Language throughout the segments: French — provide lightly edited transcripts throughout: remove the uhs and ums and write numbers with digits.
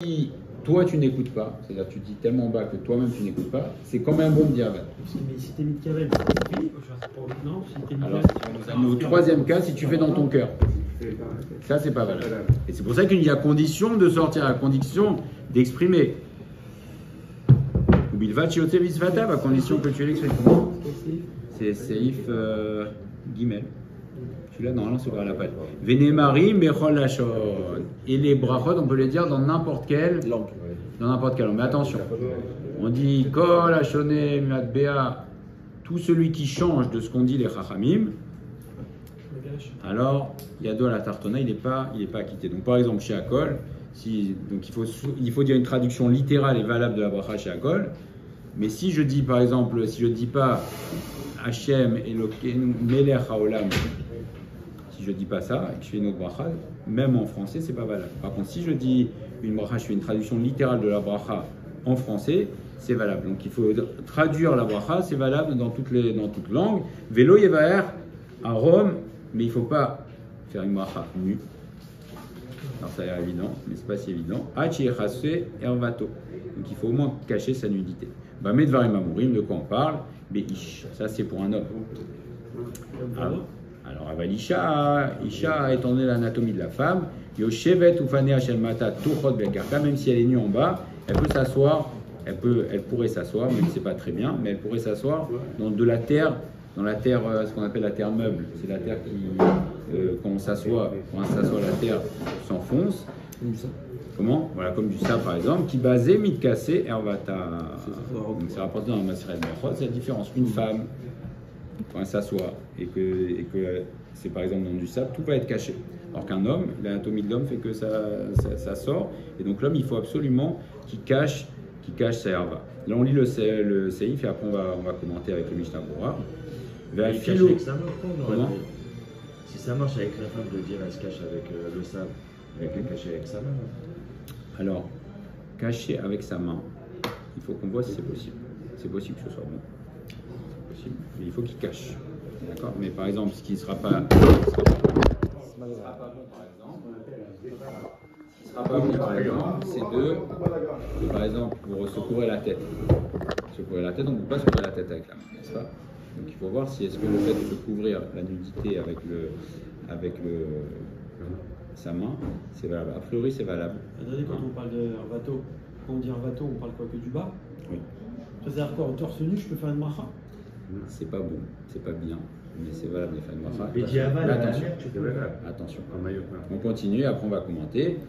Si toi tu n'écoutes pas, c'est-à-dire tu dis tellement bas que toi-même tu n'écoutes pas, c'est quand même bon de dire. Mais si t'es mis de carré, c'est fini. Non, si t'es mis Alors, au troisième cas, si tu fais dans ton cœur, ça c'est pas valable. Et c'est pour ça qu'il y a condition de sortir, à condition d'exprimer. Ou bilvat shiotse visvata, à condition que tu l'exprimes. C'est Seif Gimel. Celui-là, normalement, c'est pas la page. Venemari mechol lashon. Et les brachot, on peut les dire dans n'importe quelle langue. Dans n'importe quelle langue. Mais attention, on dit kol hashone matbea, tout celui qui change de ce qu'on dit les chachamim. Alors, yado à la tartona, il n'est pas acquitté. Donc, par exemple, chez Akol, donc il faut dire une traduction littérale et valable de la bracha chez Akol. Mais si je dis, par exemple, si je ne dis pas Hashem Elokeinu Melech Haolam, si je ne dis pas ça et que je fais une autre bracha, même en français, c'est pas valable. Par contre, si je dis une bracha, je fais une traduction littérale de la bracha en français, c'est valable. Donc il faut traduire la bracha, c'est valable dans toute langue. Vélo Yevaer à Rome, mais il ne faut pas faire une bracha nue. Alors ça a l'air évident, mais ce n'est pas si évident. Hachi Echase Ervato. Donc il faut au moins cacher sa nudité. Bah, Medvarim Amourim, de quoi on parle? Beish. Ça c'est pour un homme. Alors, Avalisha, Isha étant donné l'anatomie de la femme, Yoshevet Ufane Hachel Mata Tuchot Bekarka, même si elle est nue en bas, elle peut s'asseoir, elle pourrait s'asseoir, même si c'est pas très bien, mais elle pourrait s'asseoir dans la terre, ce qu'on appelle la terre meuble. C'est la terre qui, quand on s'assoit, la terre s'enfonce. Comment? Voilà, comme du sable par exemple, qui basait mitkassé ervata. Donc c'est rapporté dans la Maseret Brachot, c'est la différence. Une femme, quand elle s'assoit et que c'est par exemple dans du sable, tout va être caché. Alors qu'un homme, l'anatomie de l'homme fait que ça sort, et donc l'homme il faut absolument qu'il cache sa herva. Là on lit le Seif et après on va commenter avec le Mishnah Bora. Si ça marche avec la femme de dire elle se cache avec le sable, elle peut cacher avec sa main. Alors, cacher avec sa main, il faut qu'on voit si c'est possible. C'est possible que ce soit bon. Possible. Mais il faut qu'il cache. D'accord? Mais par exemple, ce qui ne sera pas bon, c'est de, par exemple, pour se couvrir la tête. Se couvrir la tête, on ne peut pas se couvrir la tête avec la main, n'est-ce pas? Donc il faut voir si est-ce que le fait de se couvrir la nudité avec sa main, c'est valable. A priori, c'est valable. Attendez, quand on parle de Arvato, quand on dit Arvato, on parle quoi, que du bas? Oui. C'est-à-dire quoi, au torse nu, je peux faire une bracha? C'est pas bon, c'est pas bien, mais c'est valable de faire une bracha. Et diaval, attention. On continue, après on va commenter.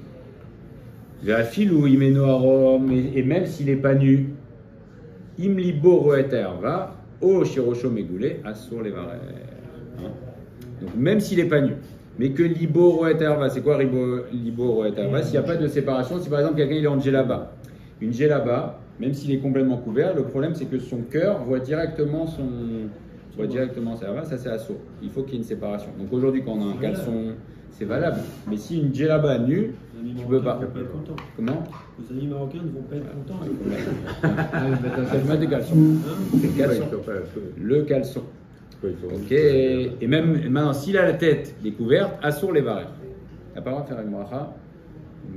Vafil ou imeno arom, et même s'il n'est pas nu, imlibo roeta erva, o shirosho megoulé, assur les varères. Donc même s'il n'est pas nu, mais que libo roeta erva, c'est quoi libo roeta erva? S'il n'y a pas de séparation, si par exemple quelqu'un il est en djellaba, une djellaba, même s'il est complètement couvert, le problème c'est que son cœur voit directement sa erva, ça c'est assur. Il faut qu'il y ait une séparation. Donc aujourd'hui quand on a un caleçon, c'est valable. Mais si une djellaba nue, tu peux pas. Comment? Les amis marocains ne vont pas être contents. C'est le de caleçon. Le caleçon. Ok. Et même maintenant, s'il a la tête découverte, assure les varères. Il n'a pas le droit de faire une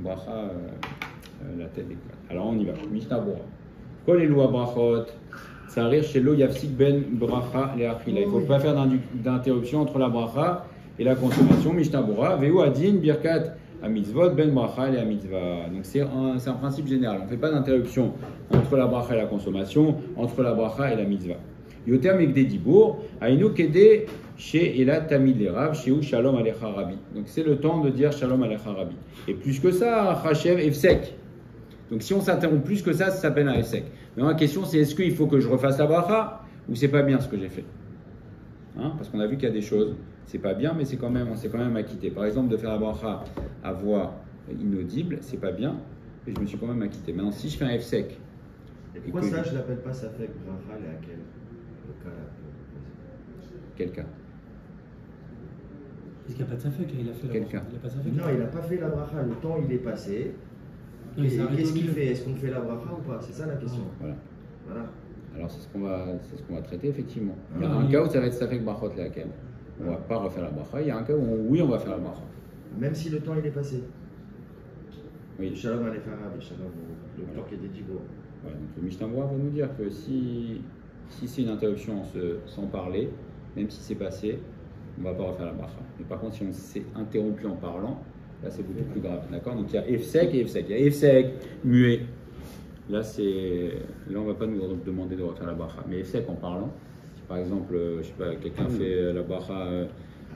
bracha, la tête découverte. Alors on y va. Mishnah Bora. Kol elu brachot. Ça arrive chez lo yafsik ben bracha le achila. Il ne faut pas faire d'interruption entre la bracha et la consommation. Mishnah Bora. Veu adin birkat à mitzvot ben bracha et à mitzvah. Donc c'est un principe général. On ne fait pas d'interruption entre la bracha et la consommation, entre la bracha et la mitzvah. Yoter mekde dibour, aïnou kede chez Elat Tamid l'Erav, chez ou Shalom Alecha Rabbi. Donc c'est le temps de dire Shalom Alecha Rabbi. Et plus que ça, Hachev Efsek. Donc si on s'interrompt plus que ça s'appelle un Efsek. Mais la question c'est est-ce qu'il faut que je refasse la bracha ou c'est pas bien ce que j'ai fait? Parce qu'on a vu qu'il y a des choses, c'est pas bien, mais on s'est quand même acquitté. Par exemple, de faire la bracha à voix inaudible, c'est pas bien, mais je me suis quand même acquitté. Maintenant, si je fais un F-sec. Et pourquoi ça, je l'appelle pas Safek bracha, et à quel cas là? Quel cas? Est-ce qu'il n'y a pas de Safek? Il a fait Quel cas? Non, il n'a pas fait la bracha, le temps il est passé. Qu'est-ce qu'il fait? Est-ce qu'on fait la bracha ou pas? C'est ça la question. Voilà. Alors c'est ce qu'on va traiter effectivement. Il y a un cas où ça va être Safek brachot laquelle on ne va pas refaire la bracha. Il y a un cas où oui on va faire la bracha. Même si le temps il est passé. Oui. Shalom Aleichem, Shalom, le plan qui était dit. Ouais, donc le Mishnah Berurah va nous dire que si c'est une interruption sans parler, même si c'est passé, on ne va pas refaire la bracha. Mais par contre, si on s'est interrompu en parlant, là c'est beaucoup plus grave. D'accord? Donc il y a Efsek et Efsek. Il y a Efsek, muet. Là, on ne va pas nous demander de refaire la bracha. Mais Efsek en parlant, si par exemple, je sais pas, quelqu'un fait la bracha,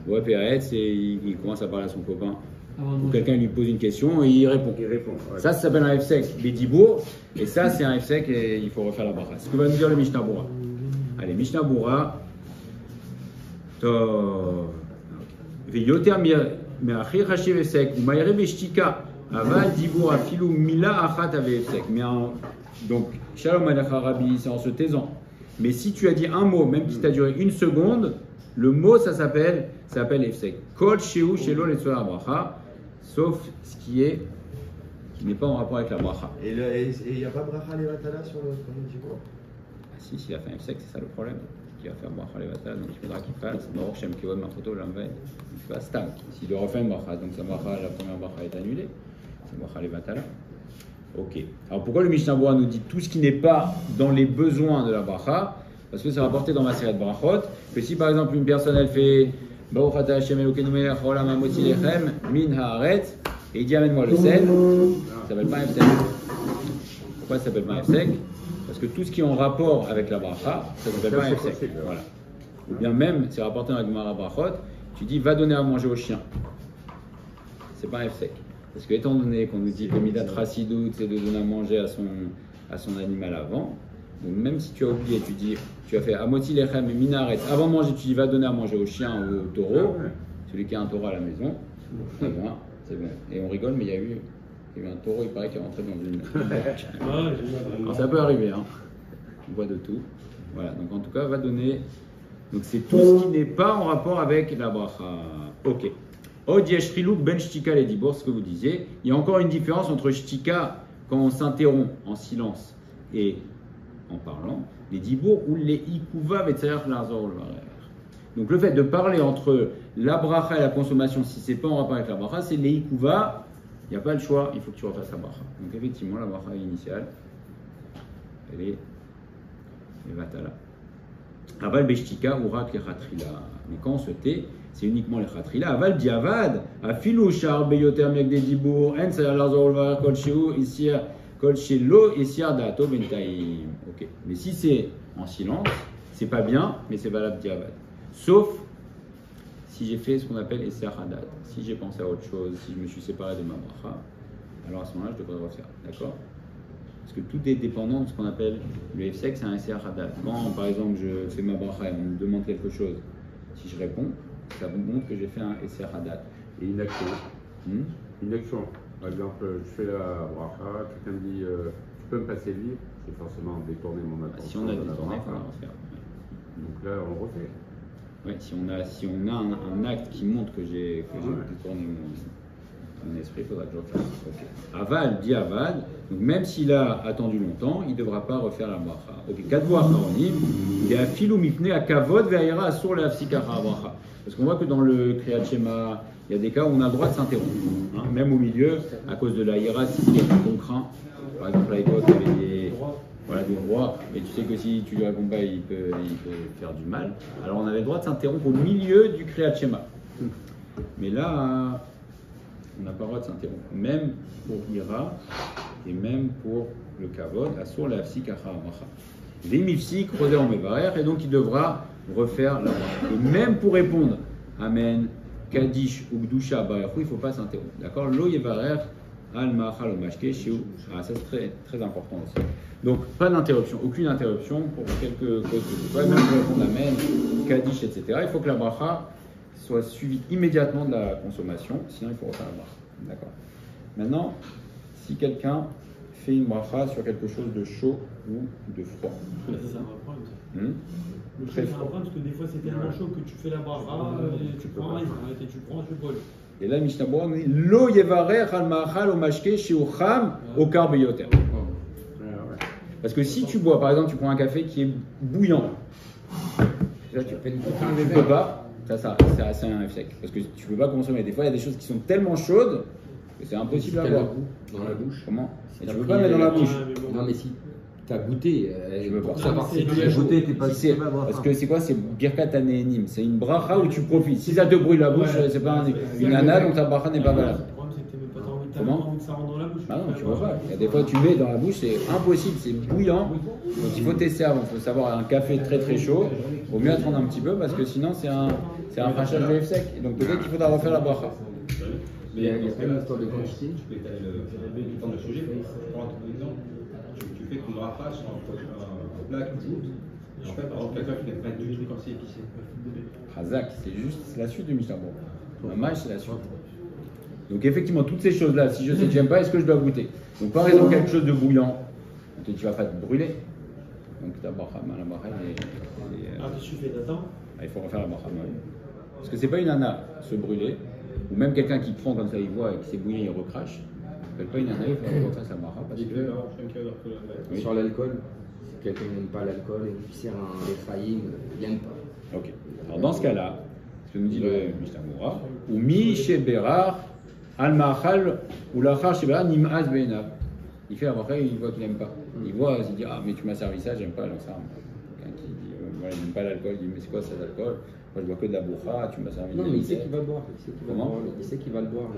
ouais, Péretz, et il commence à parler à son copain. Ou quelqu'un lui pose une question et il répond. Ouais. Ça s'appelle un Efsek Bedibour, et ça c'est un Efsek et il faut refaire la bracha. Ce que va nous dire le Mishnah Berurah. Allez, Mishnah Berurah. Veyoter me'achir hashiv Efsek, ou ma'ire beshtika, aval dibour afilu mila achat ave Efsek. Donc, Shalom Aleichem Rabbi, c'est en se taisant. Mais si tu as dit un mot, même si tu as duré une seconde, le mot ça s'appelle Efsek. Kol sheu shelo letzola bracha. Sauf ce qui n'est pas en rapport avec la bracha. Et il n'y a pas bracha levatala sur le premier dibour? Si, s'il a fait un Efsek, c'est ça le problème. Qui va faire bracha levatala, donc il faudra qu'il fasse Baruch Shem Kivod Machoto Lamved. Il fasse Stam. S'il doit refaire une bracha, donc sa bracha, la première bracha est annulée. C'est bracha levatala. Ok. Alors pourquoi le Mishnah Berurah nous dit tout ce qui n'est pas dans les besoins de la bracha? Parce que c'est rapporté dans ma série de brachot que si par exemple une personne elle fait Baruch Ata Hashem Elokeinu Melech Haolam Hamotzi Lechem Min Haaretz et il dit amène-moi le sel, ça s'appelle pas un Efsek. Pourquoi ça s'appelle pas un Efsek? Parce que tout ce qui est en rapport avec la bracha, ça s'appelle pas un Efsek. Voilà. Ou bien même, c'est rapporté dans la Gemara Brachot, tu dis va donner à manger au chien. C'est pas un Efsek. Parce que étant donné qu'on nous dit que Midat Chassidout c'est de donner à manger à son animal avant, donc même si tu as oublié, tu as fait Amoti Lechem et Minaret, avant de manger, tu dis va donner à manger au chien ou au taureau, celui qui a un taureau à la maison, c'est bon, c'est bon. Et on rigole, mais il y a eu un taureau, il paraît qu'il est rentré dans une. Alors, ça peut arriver, hein. On voit de tout. Voilà, donc en tout cas, va donner. Donc c'est tout ce qui n'est pas en rapport avec la bracha. Ok. Od yesh chiluk ben shtika le dibor, ce que vous disiez. Il y a encore une différence entre shtika quand on s'interrompt en silence et en parlant, les dibour ou les ikuva vetzayer lazor l'varer. Donc le fait de parler entre la bracha et la consommation, si c'est pas en rapport avec la bracha, c'est les ikuva. Il n'y a pas le choix, il faut que tu refasses la bracha. Donc effectivement, la bracha initiale, elle est vatala. Aval beshtika ou rak le chatrila. Mais quand on se tait, c'est uniquement le chatrila. Aval diavad, afilu shar beyoter miak de dibour, en sa lazor l'varer kol sheu isir. Kol shelo isir dato bentaim. Ok. Mais si c'est en silence, c'est pas bien, mais c'est valable diavad. Sauf si j'ai fait ce qu'on appelle Esser Hadat, si j'ai pensé à autre chose, si je me suis séparé de ma bracha, alors à ce moment-là, je devrais refaire. D'accord? Parce que tout est dépendant de ce qu'on appelle le Efsek, c'est un Esser Hadat. Quand, par exemple, je fais ma bracha et on me demande quelque chose, si je réponds, ça vous montre que j'ai fait un Esser Hadat. Et une action. Une action. Par exemple, je fais la bracha, quelqu'un me dit tu peux me passer le livre, c'est forcément détourner mon attention. Si on a détourné, il faut la refaire. Donc là, on le refait. Oui, si on a un acte qui montre que j'ai détourné mon esprit, il faudra que je refasse. Okay. Aval, dit aval, donc même s'il a attendu longtemps, il ne devra pas refaire la bracha. Ok, Kadvo Acharonim, il est à filou mipne à kavod ve'ayera asur le'afsika bracha. Parce qu'on voit que dans le Kriyat Shema, il y a des cas où on a le droit de s'interrompre. Hein, même au milieu, à cause de la hiera, si c'est qu'on craint. Par exemple, à l'époque, il y avait des rois, mais tu sais que si tu lui réponds pas, il peut faire du mal. Alors on avait le droit de s'interrompre au milieu du Kriyat Shema. Mais là, on n'a pas le droit de s'interrompre. Même pour Ira et même pour le Kavod, Asur le'afsik achar bracha. V'imifsik roser en mevarer, et donc il devra refaire la bracha. Et même pour répondre Amen, Kaddish ou Gdusha Baruch, il ne faut pas s'interrompre. D'accord? Lo yevarer al ma'achal o mashke shiu. Ah, ça c'est très, très important aussi. Donc pas d'interruption, aucune interruption pour quelque cause que ce soit, même pour répondre Amen, Kaddish, etc. Il faut que la bracha soit suivie immédiatement de la consommation, sinon il faut refaire la bracha. D'accord? Maintenant, si quelqu'un fait une bracha sur quelque chose de chaud ou de froid. Ça va prendre. Le Très chaud, ça va froid. prendre parce que des fois c'est tellement chaud que tu fais la bracha, tu prends, tu brûles. Et là, Mishnah Berurah nous dit Lo yevarer al ma'achal o mashke shiu cham o kar beyoter. Parce que si tu bois, par exemple, tu prends un café qui est bouillant, là, tu peux pas, ça c'est un Efsek. Parce que tu peux pas consommer. Des fois, il y a des choses qui sont tellement chaudes C'est impossible à Si t'as voir. le goût dans la bouche. Comment Si Mais t'as tu peux pris pas mettre dans la la- bouche. Non, mais si t'as goûté, Je veux pour pas. savoir si C'est tu du as chaud. goûté, t'es pas Si c'est- parce que c'est quoi? C'est Birkat Hanehenim. C'est une bracha où tu profites. Si ça te brûle la bouche, c'est pas une ana, donc ta bracha n'est pas valable. Le problème, c'est que t'as même pas envie, t'as Comment même pas envie que ça rentre dans la bouche. Ah non, tu vois pas. Il y a des fois, tu mets dans la bouche, c'est impossible, c'est bouillant. Donc il faut tester avant. Il faut savoir un café très très chaud. Il vaut mieux attendre un petit peu parce que sinon, c'est un rachage de sec. Et donc peut-être qu'il faudra refaire la bracha. il y a pas une histoire de quantité. Tu peux étaler le temps de sujet. Pour un exemple, tu fais ton bracha sur un plat que tu goûtes. En fait, par exemple, quelqu'un qui n'aime pas du tout quand c'est épicé. Razak, c'est juste la suite du Mishnah Berurah. Un match, c'est la suite. Donc effectivement, toutes ces choses-là, si je sais que j'aime pas, est-ce que je dois goûter? Donc par exemple, quelque chose de bouillant, tu vas pas te brûler. Donc ta bracha, la bracha, Ah, qu'est-ce que tu fais? T'attends? il faut refaire la bracha. Parce que c'est pas une ana, se brûler, ou même quelqu'un qui prend comme ça, il voit et qui s'est bouillé, il recrache. Ça s'appelle pas une ana, il faut qu'on fasse la bracha. Parce que... Oui. Sur l'alcool, si quelqu'un n'aime pas l'alcool et lui sert un Ephraïm, il n'aime pas. Ok. Alors dans ce cas-là, ce que nous dit le Mishnah Berurah, ou mi sheberar al ma'achal ou lachar sheberar nim'az be'enav. Il fait la bracha, il voit qu'il n'aime pas. Il voit, il dit ah mais tu m'as servi ça, j'aime pas, j'en sais rien. Quelqu'un qui dit voilà, il n'aime pas l'alcool, il dit mais c'est quoi ça l'alcool? Moi je bois que de la bourra, tu m'as servi. Non, mais il sait qu'il va le boire. Comment? Il sait qu'il va le boire.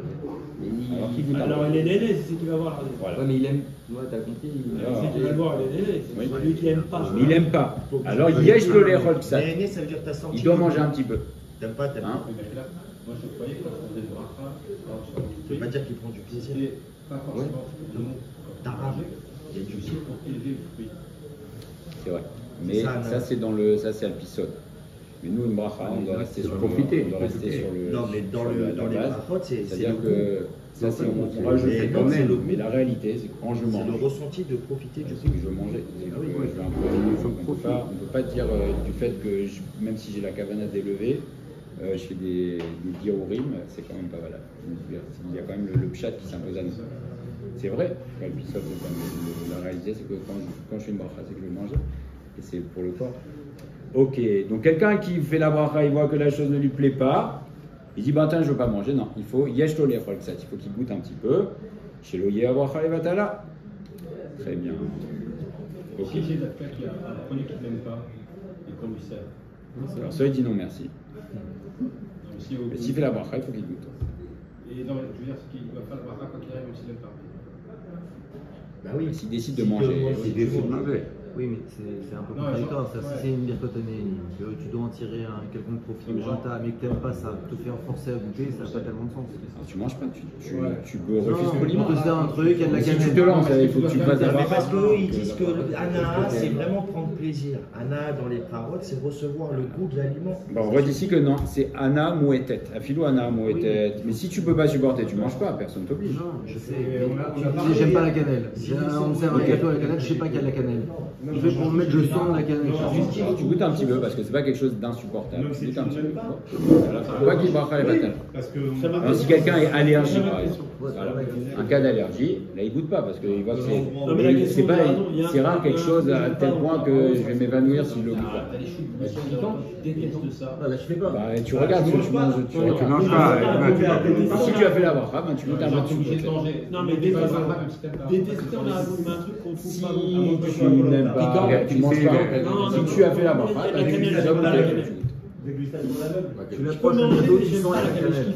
Mais il... Alors qui goûte un Alors, peu? il est néné, c'est ce qu'il va voir. Voilà. Ouais, mais il aime. Ouais, t'as compris. Il sait qu'il va le voir, il est néné. Oui. C'est lui qui aime pas. Mais il n'aime pas. Alors yesh le lechol psat. Mais ça veut dire que t'as senti. Il doit manger un petit peu. T'aimes pas, t'aimes Hein? pas. Moi, je croyais que quand on faisait le bracha, Ça veut pas dire qu'il prend du plaisir. c'était pas forcément le mot. D'arabe. Il y a du aussi pour élever le fruit. C'est vrai. Mais Ça, ça, c'est dans le, ça c'est Alpisod. Mais nous, une bracha, on doit rester sur profiter, on doit rester sur le. Non, mais dans sur le la dans les base. brachot, c'est C'est-à-dire le que ça, c'est on rajoute Mais quand non, c'est même. le Mais la réalité, c'est que quand je c'est mange, le ressenti de profiter du c'est que je mangeais. Ah oui, Je vais un peu- on peut pas dire du fait que même si j'ai la cavana d'élever, je fais des diaourim, c'est quand même pas valable. Il y a quand même le pshat qui s'impose à nous. C'est vrai, l'épisode, la réalité, c'est que quand je fais une bracha, c'est que je vais manger. Et c'est pour le corps. Ok, donc quelqu'un qui fait la bracha, il voit que la chose ne lui plaît pas, il dit, ben tiens, je ne veux pas manger. Non, il faut yesh lo lechol ksat, il faut qu'il goûte un petit peu. Chez lo yeh bracha levatala. Très bien. Ok. Si c'est quelqu'un qui a un produit qu'il n'aime pas et qu'on lui sert. Alors, ça, il dit non, merci. Donc, si Mais s'il fait la bracha, il faut qu'il goûte. Et non, je veux dire, c'est qu'il va faire le bracha quand il arrive, même s'il n'aime pas. Bah oui. S'il décide de manger. Il décide de manger. Oui, mais c'est un peu Non, contradictoire. Ça, ouais. si c'est une birkotanée, que tu dois en tirer un quelconque profit, mais que t'aimes pas ça, te faire forcer à goûter, ça n'a pas tellement de sens. Alors, tu manges pas, tu peux refuser On poliment. te sert un truc, il y a de la Si tu cannelle. te lances, il faut que tu fasses la Mais bracha. parce qu'eux, ils disent que Anna, c'est vraiment prendre plaisir. Anna, dans les paroles, c'est recevoir le goût de l'aliment. Bon, on voit d'ici que non, c'est Anna Mouetet. Afilou Anna Mouetet. Mais si tu peux pas supporter, tu manges pas, personne t'oblige. Non, je sais. Mais j'aime pas la cannelle. On me sert un gâteau à la cannelle, je sais pas qu'il y a de la cannelle. Je vais pour me mettre, je sens la cannelle. Alors, tu goûtes un petit peu parce que c'est pas quelque chose d'insupportable. Tu goûtes un petit peu. Voilà. Pas qu'il bracha les batailles. Alors, si quelqu'un est allergique, par exemple, voilà, un cas d'allergie, là il goûte pas parce qu'il voit que c'est pas, c'est rare quelque chose à tel point que je vais m'évanouir si je le goûte pas. T'as des choux piquants, tu détestes ça. Voilà, je fais pas. Bah, tu regardes ce que tu manges, tu regardes. manges pas, Si tu as fait la bracha, ben, tu goûtes un T'es peu de obligé de sucre. manger. Non, mais Détester, détester, même si t'aimes pas. détester, on a un truc qu'on trouve Si pas tu bon. n'aimes pas, tu manges pas. Si tu as fait la bracha, ben, tu goûtes ça, tu goûtes. Tu l'approches le gâteau, tu sens la cannelle.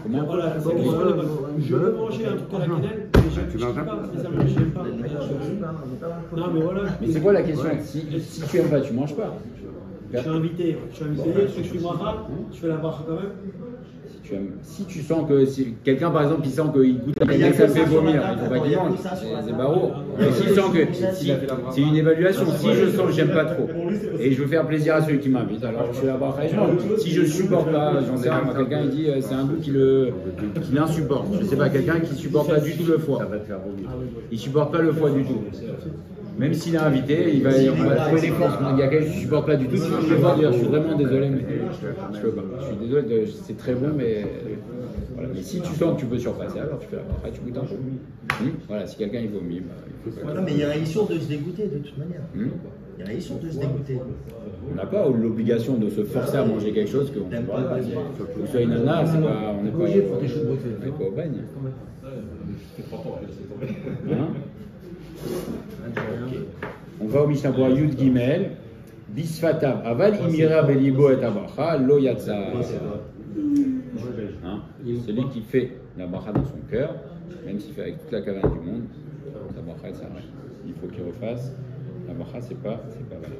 Comment? Voilà, c'est que je peux manger un truc à la cannelle, mais je ne kiffe pas, spécialement, je n'aime pas. Non, mais voilà. Mais c'est quoi la question? Si tu aimes pas, tu manges pas. Je suis invité, je suis bracha, je fais la bracha quand même. Si tu sens que si quelqu'un par exemple qui sent qu'il goûte la cannelle, ça le fait vomir, il faut pas qu'il mange, c'est barreau. Mais s'il sent que c'est une évaluation, si je sens que j'aime pas trop et je veux faire plaisir à celui qui m'invite, alors je fais la bracha et je mange. Si je supporte pas, j'en sais rien, moi quelqu'un il dit c'est un goût qui l'insupporte. Je sais pas, quelqu'un qui supporte pas du tout le foie. Il supporte pas le foie du tout. Même s'il est invité, on va trouver des forces. Il y a quelqu'un qui ne supporte pas du tout. Je vais pas dire, je suis vraiment désolé, mais je peux pas. Je suis désolé, c'est très bon, mais voilà. Mais si tu sens que tu peux surpasser, alors tu fais la bracha, tu goûtes un peu. Voilà, si quelqu'un il vomit, il faut pas. Non, mais il y a un issur de se dégoûter de toute manière. Il y a un issur de se dégoûter. On n'a pas l'obligation de se forcer à manger quelque chose qu'on ne peut pas. Que ce soit une nana, c'est pas, on n'est pas au bagne. fait 30 ans, laissez tomber. Hein? Ok. On va au Mishnah Berurah Yud Gimel. Bisfatav aval imira belibo et abracha lo yatsa. Hein? Celui qui fait la bracha dans son cœur, même s'il fait avec toute la caverne du monde, sa bracha elle s'arrête. Il faut qu'il refasse. La bracha c'est pas valable.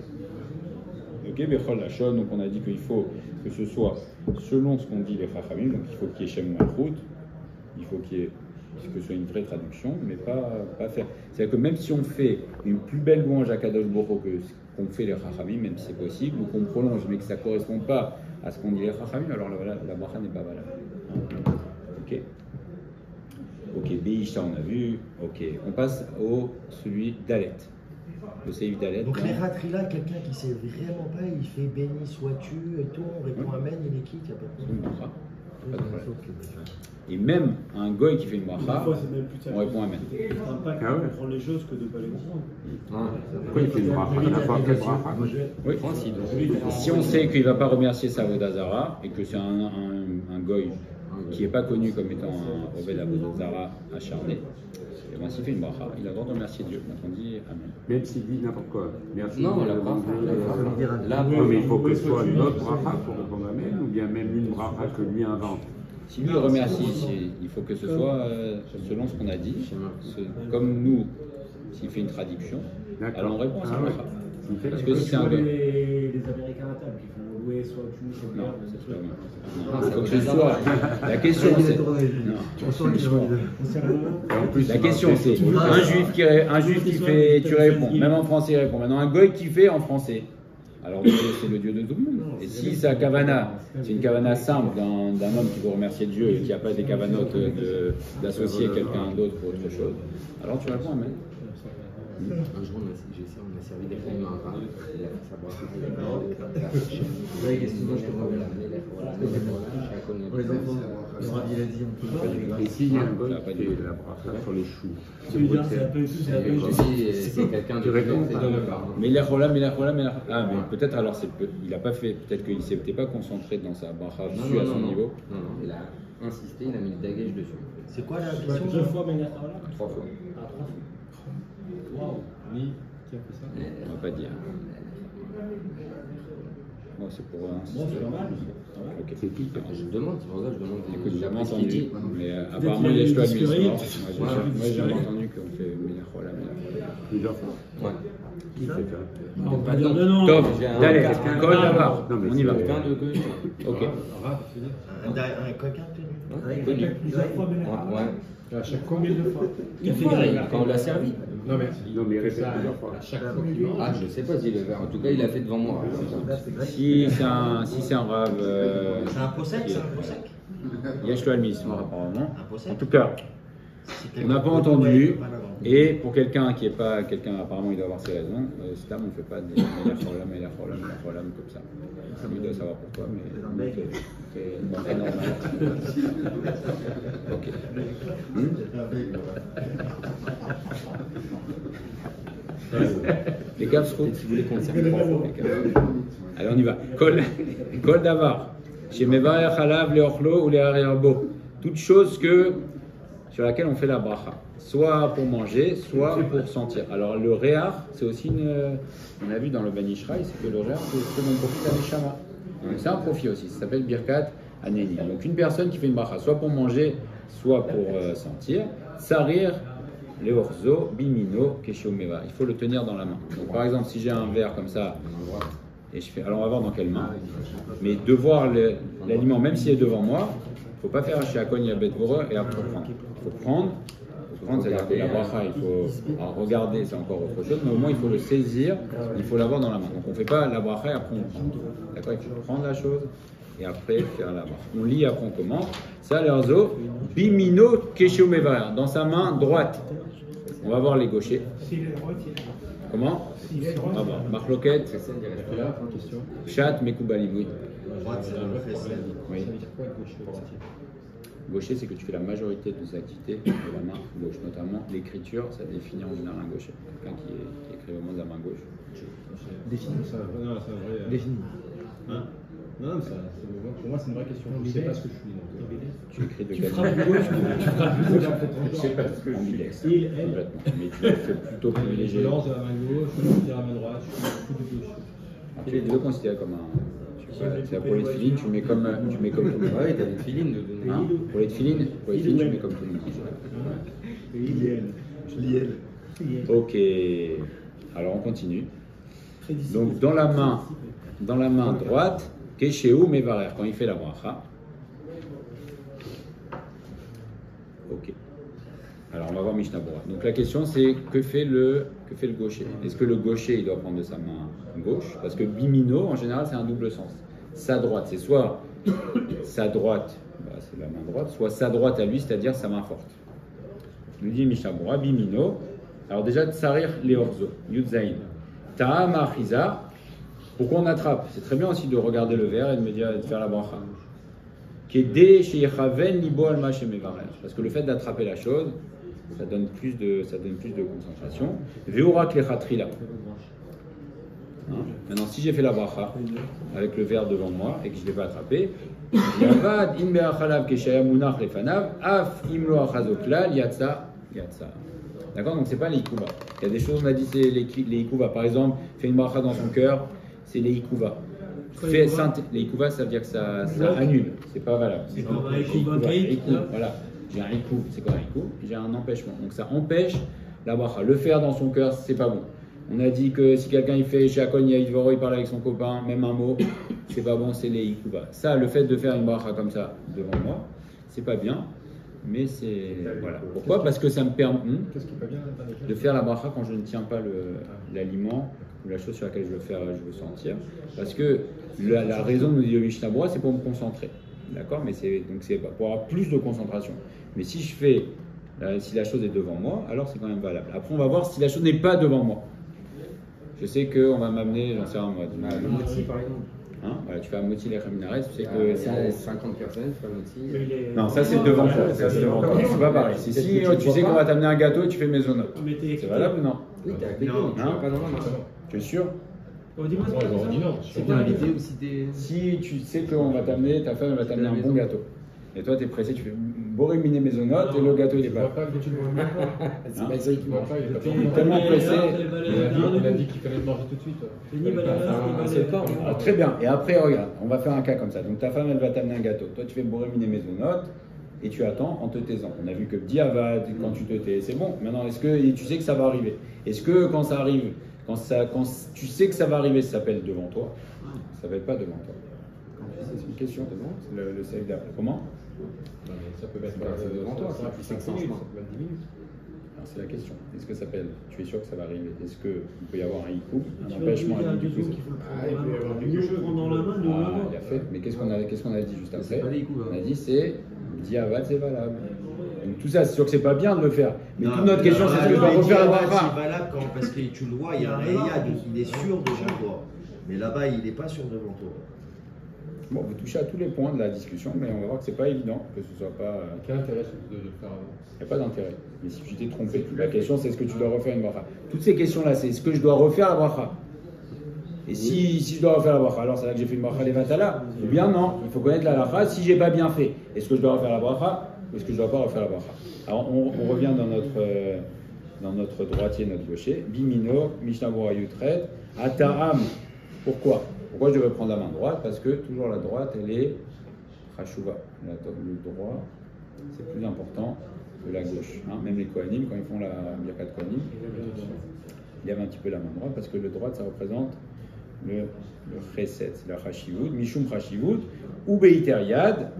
Ok, bechol lachon. Donc on a dit qu'il faut que ce soit selon ce qu'on dit les chachamim. Donc il faut qu'il y ait shem malchut. Il faut qu'il y ait que ce soit une vraie traduction, mais pas faire. C'est-à-dire que même si on fait une plus belle louange à Kadosh Baruch Hu que ce qu'on fait les Chachamim, même si c'est possible, ou qu'on prolonge, mais que ça ne correspond pas à ce qu'on dit les Chachamim, alors la bracha n'est pas valable. Ok. Ok, Beishta on a vu. Ok, on passe au celui d'Alet. Le Seif d'Alet. Donc les ratrila, quelqu'un qui ne sait vraiment pas, il fait béni sois-tu et tout, on répond Amen, il est quitte, il n'y a pas de problème. Pas de problème. Et même un goy qui fait une bracha, on répond Amen. C'est un pas de comprendre les choses que de ne pas les comprendre. Pourquoi il fait une bracha? Il n'a pas fait de bracha. Oui. Si on sait qu'il ne va pas remercier sa Vodazara et que c'est un goy qui n'est pas connu comme étant un Obed Vodazara acharné, et bien s'il fait une bracha, il a le droit de remercier Dieu. Donc on dit Amen. Même s'il dit n'importe quoi. Merci. Non, la bracha. Non, mais il faut que ce soit notre bracha pour répondre Amen, ou bien même une bracha que lui invente. Si lui remercie, il faut que ce soit selon ce qu'on a dit. Comme nous, s'il fait une traduction, alors on répond à sa bracha. Parce que si c'est un goy. Les Américains à table qui font louer soit tu, soit Non, c'est pas bien. Il faut que ce soit. La question c'est. La question c'est un juif qui fait, tu réponds. Même en français il répond. Maintenant un goy qui fait en français. Alors c'est le Dieu de tout le monde. Et si sa kavana, c'est une kavana simple d'un homme qui veut remercier Dieu et qui n'a pas des kavanotes d'associer quelqu'un d'autre pour autre chose, alors tu réponds Amen. Un jour, on a servi des pommes à un rat. Il a fait sa bracha. Et s'il y a un goy qui fait la bracha sur les choux, c'est quelqu'un tu réponds pas. Mais il a cholam. Ah, mais peut-être alors il n'a pas fait, peut-être qu'il ne s'était pas concentré dans sa bracha dessus à son niveau. Non, il a insisté, il a mis le dagage dessus. C'est quoi la question? 2 fois, mais il y a 3 fois. Ah, 3 fois. Waouh, oui, qui a fait ça? On va pas dire. Bon, c'est pour un. Bon, c'est normal. Ok. C'est qui? Je demande, c'est pour ça que je demande. Écoute, j'ai jamais ce qu'il dit. entendu, mais apparemment il y a Shlomo Mismor. Moi j'ai jamais entendu qu'on fait Mélachola. Plusieurs fois. Ouais. Qui fait ça? On va dire de nom. Top, allez, Kol Davar, on y va. Quelqu'un de gauche. Ok. Un coquin Connu. Ouais. À chaque combien de fois? Une fois, quand on l'a servi. Non, merci. Non, mais il répète plusieurs fois. À chaque fois. Ah, je sais pas s'il est vert. En tout cas, il l'a fait devant moi. Si c'est un rave. C'est un possèque, c'est un possèque. Yesh Mismor apparemment. Un possèque. En tout cas, on n'a pas entendu. Et pour quelqu'un qui n'est pas quelqu'un, apparemment il doit avoir ses raisons, Stam on ne fait pas des Mélacholam comme ça. Lui doit savoir pourquoi, mais c'est pas normal. Ok. Les caves se si vous voulez qu'on s'arrête. Allez, on y va. Kol Davar. Chez Mevarech Halav, les Ochlo ou les Ariarbo. Toute chose sur laquelle on fait la bracha. Soit pour manger, soit pour sentir. Alors le réar, c'est aussi on a vu dans le Ben Ishraï, c'est que le réar, c'est ce dont profite la Neshama. C'est un profit aussi, ça s'appelle Birkat Aneni. Donc une personne qui fait une bracha, soit pour manger, soit pour sentir, Sarir, Leorzo, Bimino, Keshomeva. Il faut le tenir dans la main. Donc par exemple, si j'ai un verre comme ça, et je fais, alors on va voir dans quelle main, mais de voir l'aliment, même s'il est devant moi, il ne faut pas faire chez Akon Yabet Vore et après prendre. Il faut prendre, c'est-à-dire que la bracha, il faut regarder, c'est encore autre chose, mais au moins il faut le saisir, il faut l'avoir dans la main. Donc on ne fait pas la bracha et après on prend. D'accord, il faut prendre la chose et après faire la bracha. On lit, après on commence. Ça, l'erzo, bimino keshomevar, dans sa main droite. On va voir les gauchers. Comment? Ah bon, Marloquette, Chat, Mekoubalim, oui. Oui. Gaucher, c'est que tu fais la majorité de tes activités de la main gauche, notamment l'écriture, ça définit en général un gaucher. Quelqu'un qui écrit au moins de la main gauche. Définis. Non, c'est un vrai. Définis. Hein? Non, mais pour moi, c'est une vraie question. Je ne sais pas ce que je suis. Tu écris de Tu quelle frappes manière? du gauche, tu frappes du gauche. Je sais pas ce que je suis. Ambidex, Il, elle. complètement. Mais tu le fais plutôt Je privilégié. lance de la main gauche, je tire à la main droite, je fais tout de gauche. Tu les deux considérés comme un. Je sais pas, c'est pour les filines, tu mets comme tout le monde. Ouais, t'as des filines de donner. Hein, pour les filines, tu mets comme tout le monde. Il, elle. Je lis elle. Ok. Alors on continue. Très discipliné. Donc dans la main droite, Keshéu Mevarer, quand il fait la bracha. Ok. Alors on va voir Mishnah Bora. Donc la question c'est que fait le gaucher? Est-ce que le gaucher il doit prendre de sa main gauche? Parce que bimino en général c'est un double sens. Sa droite c'est soit sa droite, bah, c'est la main droite, soit sa droite à lui, c'est-à-dire sa main forte. Nous dit Mishnah Bora, bimino. Alors déjà tsarir leorzo, yudzain. Ta'am achiza. Pourquoi on attrape? C'est très bien aussi de regarder le verre et de me dire de faire la bracha. Parce que le fait d'attraper la chose, ça donne plus de concentration. Maintenant, si j'ai fait la bracha avec le verre devant moi et que je ne l'ai pas attrapé, d'accord, donc c'est pas les ikuva. Il y a des choses, on a dit c'est les ikuva. Par exemple, fait une bracha dans son cœur, c'est les ikuva. Les ikuva, ça veut dire que ça annule, c'est pas valable. C'est comme un ikuva cake. Voilà, j'ai un ikou, c'est quoi un ikou? J'ai un empêchement. Donc ça empêche la bracha. Le faire dans son cœur, c'est pas bon. On a dit que si quelqu'un il fait chez Akon Yaïdvoro, il parle avec son copain, même un mot, c'est pas bon, c'est les ikuva. Ça, le fait de faire une bracha comme ça devant moi, c'est pas bien. Mais c'est. Voilà. Pourquoi? Parce que ça me permet de faire la bracha quand je ne tiens pas l'aliment ou la chose sur laquelle je veux sentir. Parce que la raison, nous dit le Mishnah Bora, c'est pour me concentrer. D'accord? Mais c'est pour avoir plus de concentration. Mais si je fais. Si la chose est devant moi, alors c'est quand même valable. Après, on va voir si la chose n'est pas devant moi. Je sais qu'on va m'amener, j'en sais rien moi. Le moti par exemple. Hein, voilà, tu fais un moti lechaminaret, tu sais que c'est 50 personnes, tu fais un moti. Non, ça c'est devant toi. Ça c'est devant toi. C'est pas pareil. Si tu sais qu'on va t'amener un gâteau, tu fais maisonneuve. C'est valable ou non? Oui, t'es avec non, tu vas pas dans la main. Tu es sûr? Dis-moi, Si t'es invité ou si t'es. Si tu sais qu'on va t'amener, ta femme va t'amener un bon gâteau. Et toi, tu es pressé, tu fais boriminer maisonnote et le gâteau il est pas. C'est pas ça qui mange. Tellement pressé. Il a dit qu'il fallait manger tout de suite. Ah, très bien. Et après, regarde, on va faire un cas comme ça. Donc ta femme, elle va t'amener un gâteau. Toi, tu fais boriminer maisonnote et tu attends en te taisant. On a vu que diavad, quand tu te tais, c'est bon. Maintenant, est-ce que tu sais que ça va arriver? Est-ce que quand ça arrive, quand tu sais que ça va arriver, ça s'appelle devant toi? Ça ne s'appelle pas devant toi. C'est une question. C'est le save d'après. Comment? Ça peut être devant toi, ça plus 5 minutes, ça peut être 10 minutes. Alors c'est la question. Est-ce que ça s'appelle? Tu es sûr que ça va arriver? Est-ce qu'il peut y avoir un hikou, un empêchement à du coup? prendre dans la main, nous il a fait. Mais qu'est-ce qu'on a dit juste après? Pas des coups, On a dit c'est diavad, c'est valable. Donc tout ça, c'est sûr que c'est pas bien de le faire. Mais Non, toute notre question, c'est est-ce que je dois refaire la bracha? C'est valable parce que tu le vois, il y a un Réa, donc il est sûr devant toi. Mais là-bas, il n'est pas sûr devant toi. Bon, vous touchez à tous les points de la discussion, mais on va voir que c'est pas évident, que ce soit pas. Quel intérêt de le faire avant? Il n'y a pas d'intérêt. Mais si tu t'es trompé, la question c'est est-ce que tu dois refaire une bracha? Toutes ces questions-là, c'est est-ce que je dois refaire la bracha? Et si je dois refaire la bracha, alors c'est là que j'ai fait une bracha levatala? Eh bien non, il faut connaître la bracha. Si j'ai pas bien fait, est-ce que je dois refaire la bracha ou est-ce que je dois pas refaire la bracha? Alors on revient dans notre droitier, notre gaucher. Bimino, Mishnah Bora Yutret, Ata'am. Pourquoi je devrais prendre la main droite? Parce que toujours la droite, elle est Chashuva. Le droit, c'est plus important que la gauche. Hein. Même les Kohanim, quand ils font la Birkat Kohanim, il y avait un petit peu la main droite parce que le droite, ça représente le Chesed, c'est la Chashivut, Mishum Chashivut, ou Beiter Yad,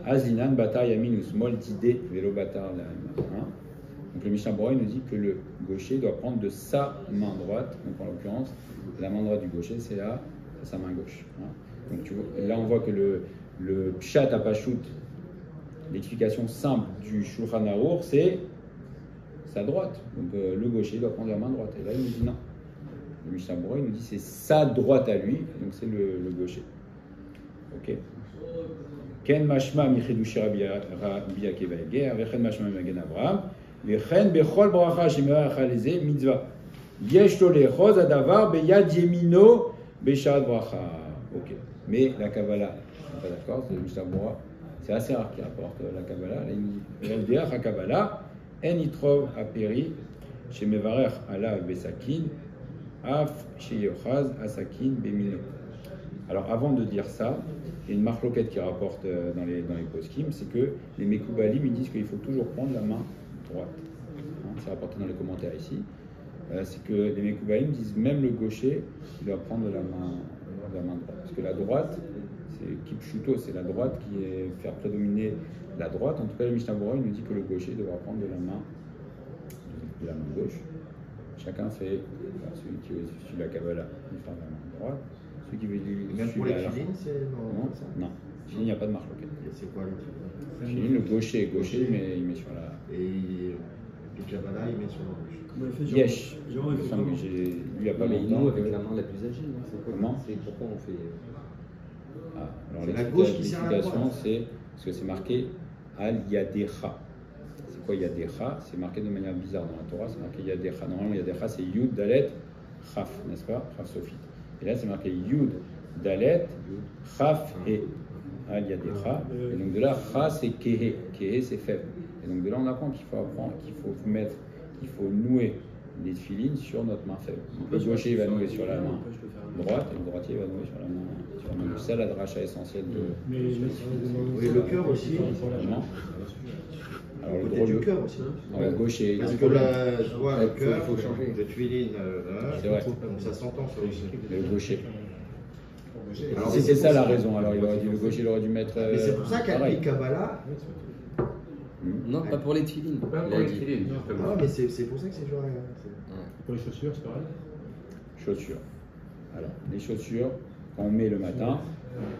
Azinan Batar Yamin Usmol Tidé Velo Batar La'im. Donc le Mishnah Bora nous dit que le gaucher doit prendre de sa main droite, donc en l'occurrence, la main droite du gaucher, c'est sa main gauche. Hein. Donc là, on voit que le Pshat Apashut, l'explication simple du Shulchan Arour, c'est sa droite. Donc le gaucher doit prendre la main droite. Et là, il nous dit non. Le Mishnah Bora, il nous dit c'est sa droite à lui, donc c'est le gaucher. Ok. Ken mashma michidushi Rabbi Akiva Eger, vechen mashma magen Avraham, vechen bechol bracha shemerach aleze mitzvah. Yesh to lechos adavar beyad yemino beshat bracha. Ok. Mais la Kabbalah, je ne suis pas d'accord, c'est le Mishnah Berurah. C'est assez rare qu'il rapporte la Kabbalah. L'Eldiach, la Kabbalah, en itrov aperi, chez Mevarer ala besakin, af chez Yochaz asakin bemino. Alors avant de dire ça, il y a une marloquette qui rapporte dans les poskim, c'est que les Mekoubalim ils disent qu'il faut toujours prendre la main droite. Hein, c'est rapporté dans les commentaires ici. C'est que les Mekoubalim disent même le gaucher, il doit prendre la main droite. Parce que la droite, c'est Kipchuto, c'est la droite qui est faire prédominer la droite. En tout cas, le Mishnah Berurah nous dit que le gaucher devra prendre de la main gauche. Chacun fait, celui qui suit la Kabbalah, il fait la main droite. Celui qui veut même pour les filines, c'est non. Filines, il n'y a pas de marloquette. C'est quoi le Filines, le gaucher, mais il met sur la. Et le Kabbalah, il met sur la gauche. Comment il fait Yesh. Jean, il fait comment Lui, il n'y a pas Mais longtemps. nous, avec la main la plus agile, hein, c'est quoi? Comment? C'est pourquoi on fait. Ah, alors C'est la gauche qui sert à la l'explication, droite. c'est parce que c'est marqué Al Yadecha. C'est quoi Yadecha? C'est marqué de manière bizarre dans la Torah, c'est marqué Yadecha. Normalement, Yadecha, c'est Yud, Dalet, Chaf, n'est-ce pas? Chaf Sophite. Et là, c'est marqué Yud, Dalet, Chaf et Al Yadecha. Et donc de là, Cha, c'est Kehe. Kehe, c'est faible. Et donc de là, on apprend qu'il faut nouer les tefilines sur notre main faible. Donc, le gaucher va nouer sur la main droite et le droitier va nouer sur la main gauche. C'est la dracha essentielle de. Oui, le cœur aussi. Comment? Alors le Côté droit du cœur aussi. Le gaucher. Parce que le cœur, faut changer. le tuiline, C'est vrai. donc ça s'entend ça aussi. Le gaucher. Alors, C'était ça la raison. Alors le gaucher il aurait dû mettre. Mais c'est pour ça qu'à pareil. Kabbalah, Non, pas pour les tefilines. Pas pour les filines, justement. ah, mais c'est pour ça que c'est dur. Pour les chaussures, c'est pareil. Chaussures. Alors les chaussures, quand on met le matin,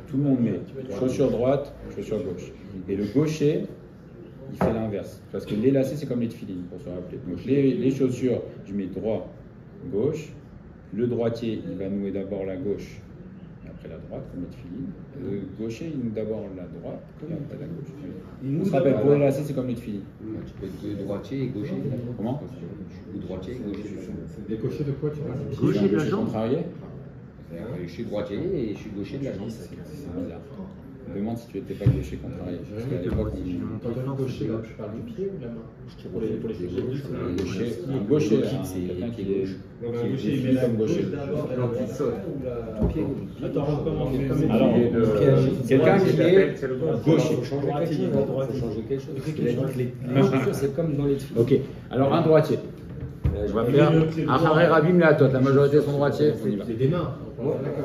tout le monde met chaussure droite, chaussure gauche. Et le gaucher, il fait l'inverse. Parce que les lacets, c'est comme les tefilines, pour se rappeler. Donc les chaussures, je mets droit, gauche. Le droitier, il va nouer d'abord la gauche, et après la droite, comme les tefilines. Le gaucher, il noue d'abord la droite, et après la gauche. On se rappelle, pour les lacets, c'est comme les tefilines. Tu peux être droitier et gaucher. Comment? Ou droitier et gaucher. Décoché de quoi tu vois? Je suis un gaucher contrarié. Je suis droitier et je suis gaucher de la jambe. C'est bizarre. Je me demande si tu n'étais pas gaucher contrarié. Parce qu'à l'époque, on Gaucher, là, je parle du pied ou de la main? Pour les chaussures. un gaucher, c'est quelqu'un qui est défini comme gaucher. Attends, comment Alors, quelqu'un qui est gaucher. Il faut changer quelque chose. Parce qu'il a dit que les chaussures, c'est comme dans les tefilines. Ok, alors un droitier. On va faire Acharé Rabim Leatot, la majorité sont droitiers. On y va. C'est des mains.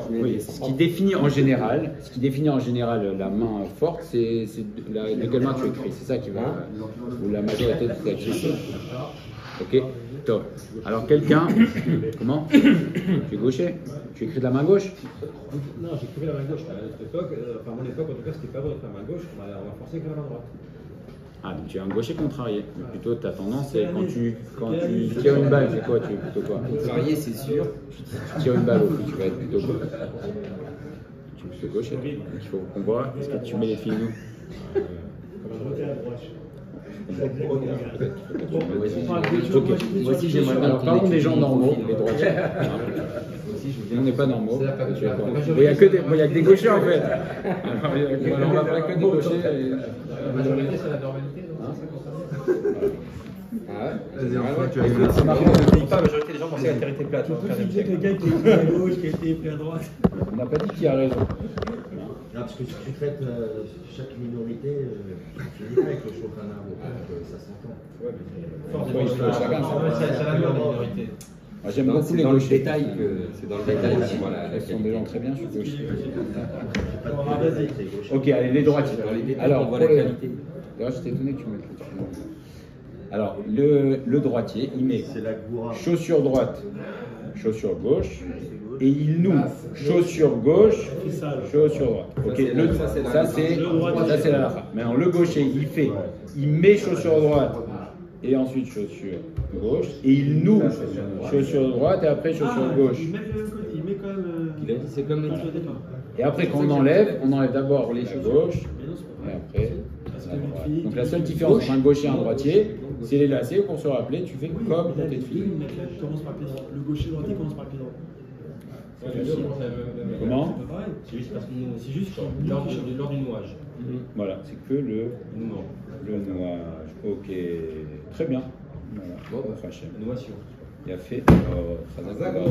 Oui, ce qui définit en général la main forte, c'est de quelle main tu écris. C'est ça qui va, ou la majorité de tes écrits. Ok, top. Alors quelqu'un, comment? Tu es gaucher? Tu écris de la main gauche? Non, j'ai trouvé la main gauche. À notre époque, enfin mon époque en tout cas, c'était pas vrai de la main gauche, on va forcer avec la main droite. Ah, donc tu es un gaucher contrarié. Mais plutôt ta tendance, c'est quand tu tires une balle, c'est quoi? Tu es plutôt quoi? Contrarié, c'est sûr. Tu tires une balle au foot, tu vas être plutôt gaucher. Tu es plutôt gaucher. Donc il faut qu'on voit, est-ce que tu mets les filles nous? Moi aussi, j'aimerais bien. Alors parlons des gens normaux, les droitiers. On n'est pas normaux. Il n'y a que des gauchers en fait. Alors on va parler que des gauchers. La majorité, c'est la normalité, non? Ça marche. La majorité des gens pensaient à la terre était plate. Tu disais quelqu'un qui est à gauche, qui a été pris à droite. On n'a pas dit qui a raison. Non, parce que si tu traites chaque minorité, tu finis avec le chauffard, donc ça s'entend. C'est la minorité. Moi, j'aime beaucoup les dans le gauchers. détail que c'est dans le détail. Voilà, Ce sont des gens très bien, je suis gaucher. Vas-y. Ok, allez, les droitiers. Dans les détails, Alors, on voit pour la les- qualité. D'ailleurs, j'étais étonné que tu mettes le dessus. Alors, le droitier, il met C'est la goura. chaussure droite, chaussure gauche, et il noue chaussure gauche, chaussure droite. Ok, ça c'est la lacha. Maintenant, le gaucher, il met chaussure droite et ensuite chaussure gauche, et il noue chaussure droite et après chaussure gauche. Il met quand même. Il a dit c'est comme les Voilà. Et après, quand on enlève d'abord les gauche et après la droite. Donc la seule différence entre un gaucher et un droitier, c'est les lacets. Pour se rappeler, tu fais comme pour tes filles. Le gaucher droitier commence par le pied droit. Comment? C'est juste parce que c'est juste lors du nouage. Voilà, c'est que le nouage. Ok, très bien. Voilà. Bon, Hachem. Innovation. Il a fait. Chazak Baruch.